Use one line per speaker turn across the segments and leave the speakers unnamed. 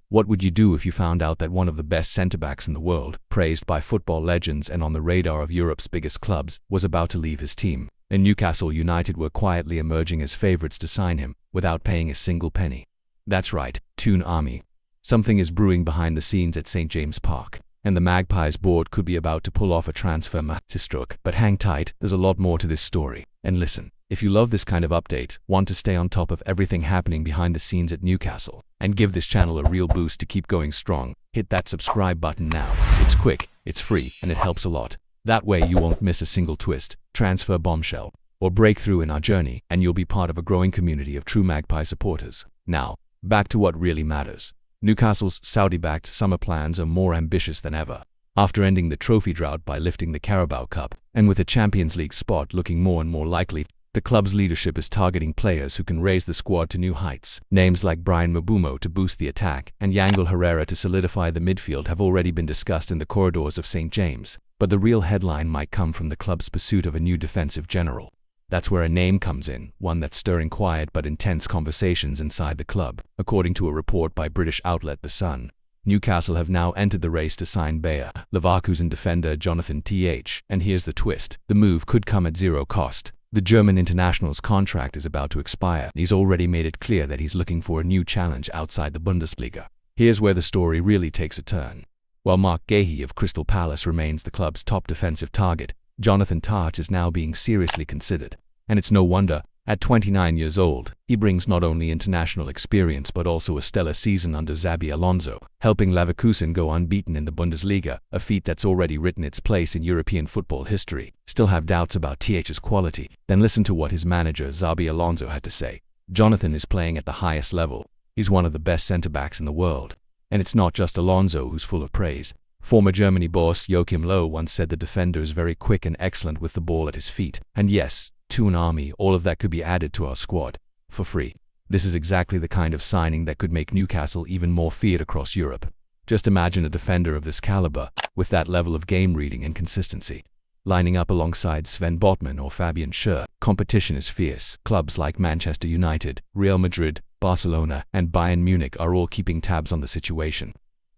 What would you do if you found out that one of the best centre-backs in the world, praised by football legends and on the radar of Europe's biggest clubs, was about to leave his team, and Newcastle United were quietly emerging as favourites to sign him, without paying a single penny? That's right, Toon Army. Something is brewing behind the scenes at St James Park, and the Magpies board could be about to pull off a transfer masterstroke. But hang tight, there's a lot more to this story. And listen, if you love this kind of update, want to stay on top of everything happening behind the scenes at Newcastle, and give this channel a real boost to keep going strong, hit that subscribe button now. It's quick, it's free, and it helps a lot. That way you won't miss a single twist, transfer bombshell, or breakthrough in our journey, and you'll be part of a growing community of true Magpie supporters. Now, back to what really matters. Newcastle's Saudi-backed summer plans are more ambitious than ever. After ending the trophy drought by lifting the Carabao Cup, and with a Champions League spot looking more and more likely, the club's leadership is targeting players who can raise the squad to new heights. Names like Brian Mbeumo to boost the attack and Yangel Herrera to solidify the midfield have already been discussed in the corridors of St James, but the real headline might come from the club's pursuit of a new defensive general. That's where a name comes in, one that's stirring quiet but intense conversations inside the club. According to a report by British outlet The Sun, Newcastle have now entered the race to sign Bayer Leverkusen defender Jonathan Th. And here's the twist. The move could come at zero cost. The German international's contract is about to expire. He's already made it clear that he's looking for a new challenge outside the Bundesliga. Here's where the story really takes a turn. While Mark Gahey of Crystal Palace remains the club's top defensive target, Jonathan Tah is now being seriously considered. And it's no wonder. At 29 years old, he brings not only international experience but also a stellar season under Xabi Alonso, helping Leverkusen go unbeaten in the Bundesliga, a feat that's already written its place in European football history. Still have doubts about Th's quality? Then listen to what his manager Xabi Alonso had to say. Jonathan is playing at the highest level. He's one of the best centre-backs in the world. And it's not just Alonso who's full of praise. Former Germany boss Joachim Löw once said the defender is very quick and excellent with the ball at his feet. And yes, Toon Army, all of that could be added to our squad for free. This is exactly the kind of signing that could make Newcastle even more feared across Europe. Just imagine a defender of this caliber, with that level of game reading and consistency, lining up alongside Sven Botman or Fabian Schär. Competition is fierce. Clubs like Manchester United, Real Madrid, Barcelona, and Bayern Munich are all keeping tabs on the situation.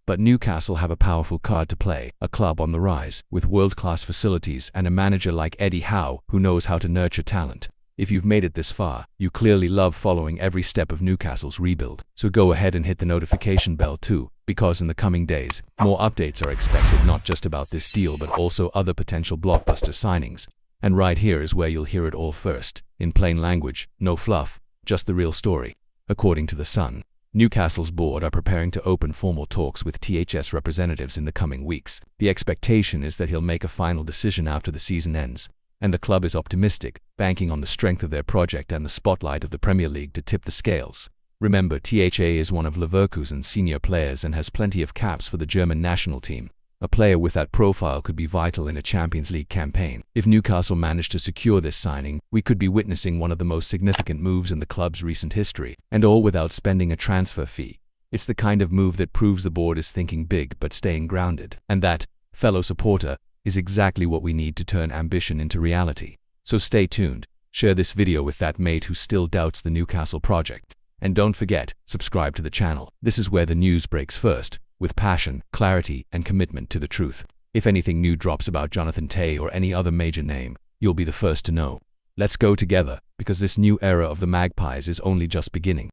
But Newcastle have a powerful card to play, a club on the rise, with world-class facilities and a manager like Eddie Howe who knows how to nurture talent. If you've made it this far, you clearly love following every step of Newcastle's rebuild. So go ahead and hit the notification bell too, because in the coming days, more updates are expected, not just about this deal but also other potential blockbuster signings. And right here is where you'll hear it all first, in plain language, no fluff, just the real story. According to The Sun, Newcastle's board are preparing to open formal talks with Th's representatives in the coming weeks. The expectation is that he'll make a final decision after the season ends, and the club is optimistic, banking on the strength of their project and the spotlight of the Premier League to tip the scales. Remember, Tha is one of Leverkusen's senior players and has plenty of caps for the German national team. A player with that profile could be vital in a Champions League campaign. If Newcastle managed to secure this signing, we could be witnessing one of the most significant moves in the club's recent history, and all without spending a transfer fee. It's the kind of move that proves the board is thinking big but staying grounded. And that, fellow supporter, is exactly what we need to turn ambition into reality. So stay tuned, share this video with that mate who still doubts the Newcastle project. And don't forget, subscribe to the channel. This is where the news breaks first, with passion, clarity, and commitment to the truth. If anything new drops about Jonathan Tah or any other major name, you'll be the first to know. Let's go together, because this new era of the Magpies is only just beginning.